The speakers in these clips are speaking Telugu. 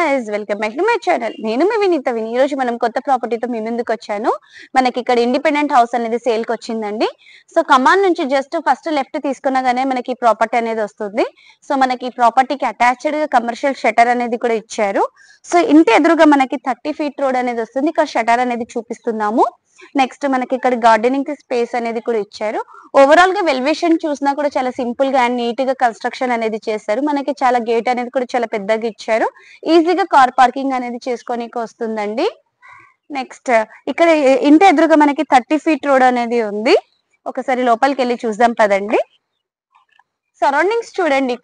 Guys, welcome back to my channel. నేను మీ వినీత. ఈ రోజు మనం కొత్త ప్రాపర్టీతో మీ ముందుకు వచ్చాను. మనకి ఇక్కడ ఇండిపెండెంట్ హౌస్ అనేది సేల్ కి వచ్చిందండి. సో కమాన్ నుంచి జస్ట్ ఫస్ట్ లెఫ్ట్ తీసుకున్నగానే మనకి ప్రాపర్టీ అనేది వస్తుంది. సో మనకి ప్రాపర్టీకి అటాచ్డ్ గా కమర్షియల్ షటర్ అనేది కూడా ఇచ్చారు. సో ఇంటి ఎదురుగా మనకి 30 ఫీట్ రోడ్ అనేది వస్తుంది. ఇక్కడ షటర్ అనేది చూపిస్తున్నాము. నెక్స్ట్ మనకి ఇక్కడ గార్డెనింగ్ కి స్పేస్ అనేది కూడా ఇచ్చారు. ఓవరాల్ గా వెల్వేషన్ చూసినా కూడా చాలా సింపుల్ గా అండ్ నీట్ గా కన్స్ట్రక్షన్ అనేది చేశారు. మనకి చాలా గేట్ అనేది కూడా చాలా పెద్దగా ఇచ్చారు. ఈజీగా కార్ పార్కింగ్ అనేది చేసుకోనికి వస్తుందండి. నెక్స్ట్ ఇక్కడ ఇంటి ఎదురుగా మనకి 30 ఫీట్ రోడ్ అనేది ఉంది. ఒకసారి లోపలికి వెళ్ళి చూద్దాం పదండి. సరౌండింగ్స్ చూడండి.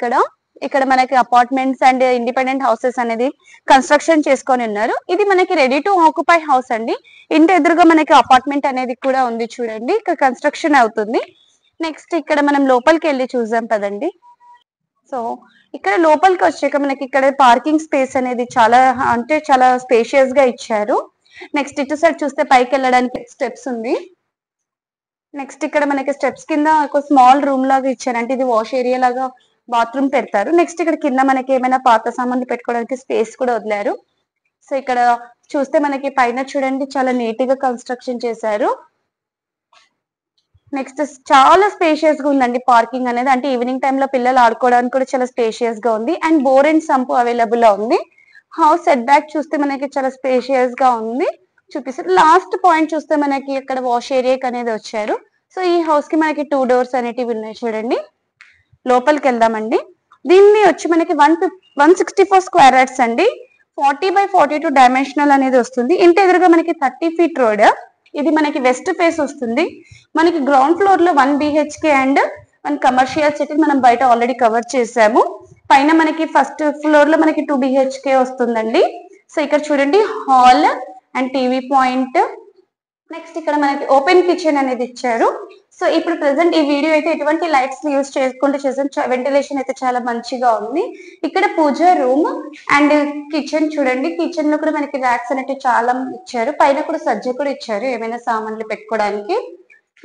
ఇక్కడ మనకి అపార్ట్మెంట్స్ అండ్ ఇండిపెండెంట్ హౌసెస్ అనేది కన్స్ట్రక్షన్ చేసుకొని ఉన్నారు. ఇది మనకి రెడీ టు ఆక్యుపై హౌస్ అండి. ఇంటి ఎదురుగా మనకి అపార్ట్మెంట్ అనేది కూడా ఉంది చూడండి. ఇక్కడ కన్స్ట్రక్షన్ అవుతుంది. నెక్స్ట్ ఇక్కడ మనం లోపలికి వెళ్ళి చూద్దాం పదండి. సో ఇక్కడ లోపలికి వచ్చాక మనకి ఇక్కడ పార్కింగ్ స్పేస్ అనేది చాలా స్పేషియస్ గా ఇచ్చారు. నెక్స్ట్ ఇటు సైడ్ చూస్తే పైకి వెళ్ళడానికి స్టెప్స్ ఉంది. నెక్స్ట్ ఇక్కడ మనకి స్టెప్స్ కింద ఒక స్మాల్ రూమ్ లాగా ఇచ్చారు. అంటే ఇది వాష్ ఏరియా లాగా బాత్రూమ్ పెడతారు. నెక్స్ట్ ఇక్కడ కింద మనకి ఏమైనా పాత సామాన్లు పెట్టుకోవడానికి స్పేస్ కూడా వదిలారు. సో ఇక్కడ చూస్తే మనకి పైన చూడండి చాలా నీట్ గా కన్స్ట్రక్షన్ చేశారు. నెక్స్ట్ చాలా స్పేషియస్ గా ఉందండి పార్కింగ్ అనేది. అంటే ఈవినింగ్ టైమ్ లో పిల్లలు ఆడుకోవడానికి కూడా చాలా స్పేషియస్ గా ఉంది. And bore and sump available గా ఉంది. హౌస్ సెట్ బ్యాక్ చూస్తే మనకి చాలా స్పేషియస్ గా ఉంది. చూపిస్తారు. లాస్ట్ పాయింట్ చూస్తే మనకి ఇక్కడ వాష్ ఏరియాకి అనేది వచ్చారు. సో ఈ హౌస్ కి మనకి 2 డోర్స్ అనేటివి ఉన్నాయి చూడండి. లోపలికి వెళ్దామండి. దీన్ని వచ్చి మనకి 164 స్క్వేర్ యార్డ్స్ అండి. 40x42 డైమెన్షనల్ అనేది వస్తుంది. ఇంటి ఎదురుగా మనకి 30 ఫీట్ రోడ్. ఇది మనకి వెస్ట్ ఫేస్ వస్తుంది. మనకి గ్రౌండ్ ఫ్లోర్ లో 1 BHK అండ్ 1 కమర్షియల్ సిటీ మనం బయట ఆల్రెడీ కవర్ చేసాము. పైన మనకి ఫస్ట్ ఫ్లోర్ లో మనకి 2 BHK వస్తుందండి. సో ఇక్కడ చూడండి hall and TV point. Next ఇక్కడ మనకి ఓపెన్ కిచెన్ అనేది ఇచ్చారు. సో ఇప్పుడు ప్రెసెంట్ ఈ వీడియో అయితే ఎటువంటి లైట్స్ యూజ్ చేసుకుంటూ చేసాం. వెంటిలేషన్ అయితే చాలా మంచిగా ఉంది. ఇక్కడ పూజ రూమ్ అండ్ కిచెన్ చూడండి. కిచెన్ లో కూడా మనకి ర్యాక్స్ అనేవి చాలా ఇచ్చారు. పైన కూడా సజ్జ కూడా ఇచ్చారు ఏమైనా సామాన్లు పెట్టుకోవడానికి.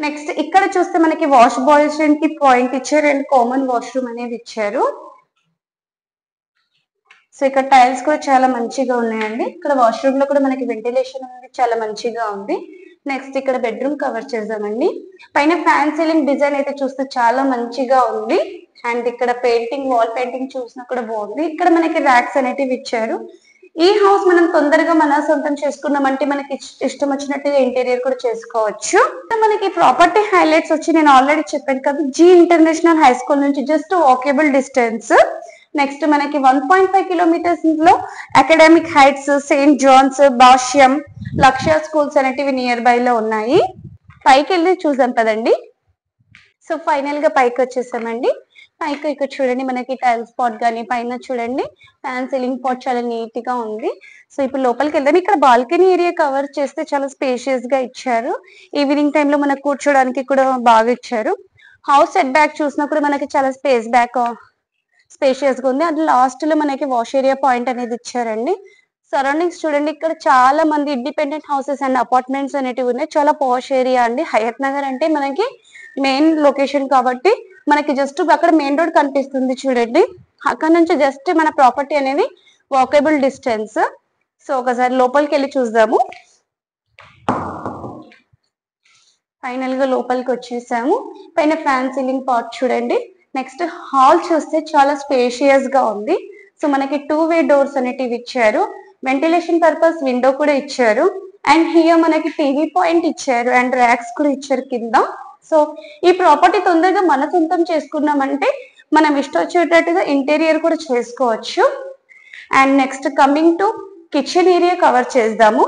నెక్స్ట్ ఇక్కడ చూస్తే మనకి వాష్ బేసిన్ కి పాయింట్ ఇచ్చారు అండ్ కామన్ వాష్రూమ్ అనేది ఇచ్చారు. సో ఇక్కడ టైల్స్ కూడా చాలా మంచిగా ఉన్నాయండి. ఇక్కడ వాష్రూమ్ లో కూడా మనకి వెంటిలేషన్ అనేది చాలా మంచిగా ఉంది. నెక్స్ట్ ఇక్కడ బెడ్రూమ్ కవర్ చేద్దామండి. పైన ఫ్యాన్ సీలింగ్ డిజైన్ అయితే చూస్తే చాలా మంచిగా ఉంది. అండ్ ఇక్కడ పెయింటింగ్ వాల్ పెయింటింగ్ చూసినా కూడా బాగుంది. ఇక్కడ మనకి ర్యాక్స్ అనేటివి ఇచ్చారు. ఈ హౌస్ మనం తొందరగా మన సొంతం చేసుకున్నామంటే మనకి ఇష్టం వచ్చినట్టుగా ఇంటీరియర్ కూడా చేసుకోవచ్చు. మనకి ప్రాపర్టీ హైలైట్స్ వచ్చి నేను ఆల్రెడీ చెప్పాను కదా, జీ ఇంటర్నేషనల్ హై స్కూల్ నుంచి జస్ట్ వాకేబుల్ డిస్టెన్స్. నెక్స్ట్ మనకి 1.5 కిలోమీటర్స్ లో అకాడమిక్ హైట్స్, సెయింట్ జాన్స్, భాష్యం, లక్ష్య స్కూల్స్ అనేటివి నియర్ బై లో ఉన్నాయి. పైకి వెళ్ళి చూసాం కదండి. సో ఫైనల్ గా పైకి వచ్చేసామండి. పైకి ఇక్కడ చూడండి మనకి టైల్ స్పాట్ కానీ పైన చూడండి ఫ్యాన్ సీలింగ్ పాట్ చాలా నీట్ గా ఉంది. సో ఇప్పుడు లోపలికి వెళ్దాం. ఇక్కడ బాల్కనీ ఏరియా కవర్ చేస్తే చాలా స్పేషియస్ గా ఇచ్చారు. ఈవినింగ్ టైంలో మనకు కూర్చోడానికి కూడా బాగా ఇచ్చారు. హౌస్ సెట్ బ్యాక్ చూసినప్పుడు మనకి చాలా స్పేషియస్ గా ఉంది. అది లాస్ట్ లో మనకి వాష్ ఏరియా పాయింట్ అనేది ఇచ్చారండి. సరౌండింగ్స్ చూడండి. ఇక్కడ చాలా మంది ఇండిపెండెంట్ హౌసెస్ అండ్ అపార్ట్మెంట్స్ అనేటివి ఉన్నాయి. చాలా పాష్ ఏరియా అండి. హయత్ నగర్ అంటే మనకి మెయిన్ లొకేషన్ కాబట్టి మనకి జస్ట్ అక్కడ మెయిన్ రోడ్ కనిపిస్తుంది చూడండి. అక్కడ నుంచి జస్ట్ మన ప్రాపర్టీ అనేది వాకబుల్ డిస్టెన్స్. సో ఒకసారి లోపలికి వెళ్ళి చూద్దాము. ఫైనల్ గా లోపలికి వచ్చేసాము. పైన ఫ్యాన్ సీలింగ్ పార్ట్ చూడండి. నెక్స్ట్ హాల్ చూస్తే చాలా స్పేషియస్ గా ఉంది. సో మనకి 2 వే డోర్స్ అనేటివి ఇచ్చారు. వెంటిలేషన్ పర్పస్ విండో కూడా ఇచ్చారు. అండ్ హియర్ మనకి టీవీ పాయింట్ ఇచ్చారు అండ్ ర్యాక్స్ కూడా ఇచ్చారు కింద. సో ఈ ప్రాపర్టీ తొందరగా మన సొంతం చేసుకున్నామంటే మనం ఇష్టం వచ్చేటట్టుగా ఇంటీరియర్ కూడా చేసుకోవచ్చు. And next coming to kitchen area cover చేద్దాము.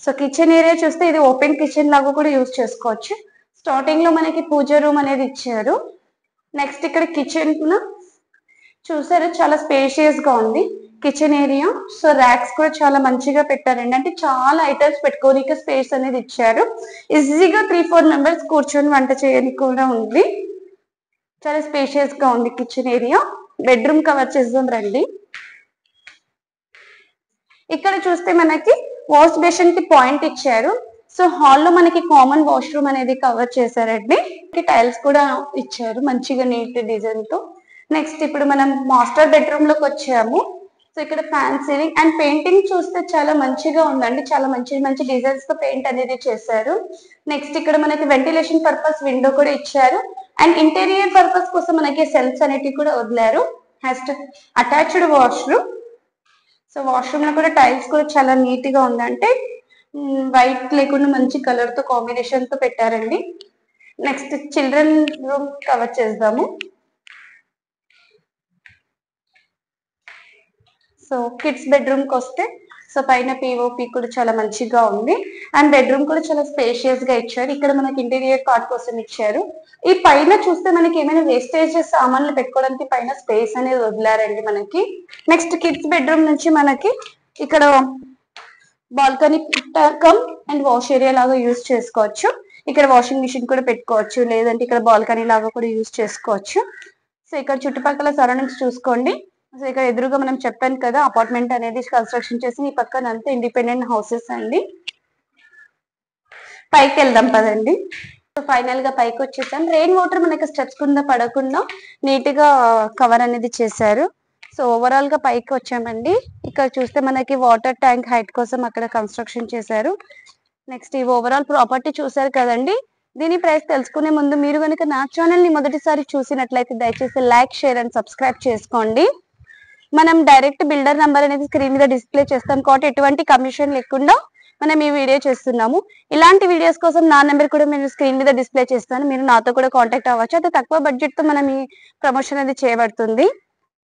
సో కిచెన్ ఏరియా చూస్తే ఇది ఓపెన్ కిచెన్ లాగా కూడా యూజ్ చేసుకోవచ్చు. స్టార్టింగ్ లో మనకి పూజ రూమ్ అనేది ఇచ్చారు. నెక్స్ట్ ఇక్కడ కిచెన్ చూసారు చాలా స్పేషియస్ గా ఉంది కిచెన్ ఏరియా. సో ర్యాక్స్ కూడా చాలా మంచిగా పెట్టారండి. అంటే చాలా ఐటమ్స్ పెట్టుకోనికి స్పేస్ అనేది ఇచ్చారు. ఈజీగా 3-4 మెంబర్స్ కూర్చొని వంట చేయడానికి కూడా ఉంది. చాలా స్పేషియస్ గా ఉంది కిచెన్ ఏరియా. బెడ్రూమ్ కవర్ చేద్దాం రండి. ఇక్కడ చూస్తే మనకి వాష్ బేసిన్ కి పాయింట్ ఇచ్చారు. సో హాల్లో మనకి కామన్ వాష్రూమ్ అనేది కవర్ చేశారండి. టైల్స్ కూడా ఇచ్చారు మంచిగా నీట్ డిజైన్ తో. నెక్స్ట్ ఇప్పుడు మనం మాస్టర్ బెడ్రూమ్ లోకి వచ్చాము. సో ఇక్కడ ఫ్యాన్ సీలింగ్ అండ్ పెయింటింగ్ చూస్తే చాలా మంచిగా ఉందండి. చాలా మంచి మంచి డిజైన్స్ తో పెయింట్ అనేది చేశారు. నెక్స్ట్ ఇక్కడ మనకి వెంటిలేషన్ పర్పస్ విండో కూడా ఇచ్చారు. అండ్ ఇంటీరియర్ పర్పస్ కోసం మనకి సెల్ఫ్స్ అనేటివి కూడా వదిలారు. Next attached washroom. So washroom లో కూడా టైల్స్ కూడా చాలా నీట్ గా ఉందంటే వైట్ లేకుండా మంచి కలర్ తో కాంబినేషన్ తో పెట్టారండి. నెక్స్ట్ చిల్డ్రన్ రూమ్ కవర్ చేద్దాము. సో కిడ్స్ బెడ్రూమ్ కి వస్తే సో పైన పిఓపి కూడా చాలా మంచిగా ఉంది. అండ్ బెడ్రూమ్ కూడా చాలా స్పేషియస్ గా ఇచ్చారు. ఇక్కడ మనకి ఇంటీరియర్ పార్ట్ కోసం ఇచ్చారు. ఈ పైన చూస్తే మనకి ఏమైనా వేస్టేజ్ సామాన్లు పెట్టుకోవడానికి పైన స్పేస్ అనేది వదిలారండి మనకి. నెక్స్ట్ కిడ్స్ బెడ్రూమ్ నుంచి మనకి ఇక్కడ balcony come and wash area లాగా యూజ్ చేసుకోవచ్చు. ఇక్కడ వాషింగ్ మిషన్ కూడా పెట్టుకోవచ్చు, లేదంటే ఇక్కడ బాల్కనీ లాగా కూడా యూజ్ చేసుకోవచ్చు. సో ఇక్కడ చుట్టుపక్కల సరౌండింగ్స్ చూసుకోండి. సో ఇక్కడ ఎదురుగా మనం చెప్పాను కదా అపార్ట్మెంట్ అనేది కన్స్ట్రక్షన్ చేసి ఈ పక్కన అంతా ఇండిపెండెంట్ హౌసెస్ అండి. పైకి వెళ్దాం పదండి. సో ఫైనల్ గా పైకి వచ్చేసాం. రెయిన్ వాటర్ మనకి స్టెప్స్ కింద పడకుండా నీట్ గా కవర్ అనేది చేశారు. సో ఓవరాల్ గా పైకి వచ్చామండి. ఇక్కడ చూస్తే మనకి వాటర్ ట్యాంక్ హైట్ కోసం అక్కడ కన్స్ట్రక్షన్ చేశారు. నెక్స్ట్ ఈ ఓవరాల్ ప్రాపర్టీ చూసారు కదండి. దీని ప్రైస్ తెలుసుకునే ముందు మీరు కనుక నా ఛానల్ ని మొదటిసారి చూసినట్లయితే దయచేసి లైక్, షేర్ అండ్ సబ్స్క్రైబ్ చేసుకోండి. మనం డైరెక్ట్ బిల్డర్ నంబర్ అనేది స్క్రీన్ మీద డిస్ప్లే చేస్తాం కాబట్టి ఎటువంటి కమిషన్ లేకుండా మనం ఈ వీడియో చేస్తున్నాము. ఇలాంటి వీడియోస్ కోసం నా నెంబర్ కూడా నేను స్క్రీన్ మీద డిస్ప్లే చేస్తాను. మీరు నాతో కూడా కాంటాక్ట్ అవ్వచ్చు. అయితే తక్కువ బడ్జెట్ తో మనం ఈ ప్రమోషన్ అనేది చేయబడుతుంది.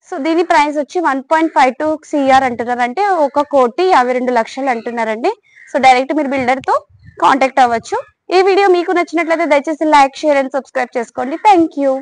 సో దీని ప్రైస్ వచ్చి 1.52 CR అంటున్నారు, అంటే 1,52,00,000 అంటున్నారండి. సో డైరెక్ట్ మీరు బిల్డర్ తో కాంటాక్ట్ అవ్వచ్చు. ఈ వీడియో మీకు నచ్చినట్లయితే దయచేసి లైక్, షేర్ అండ్ సబ్స్క్రైబ్ చేసుకోండి. Thank you.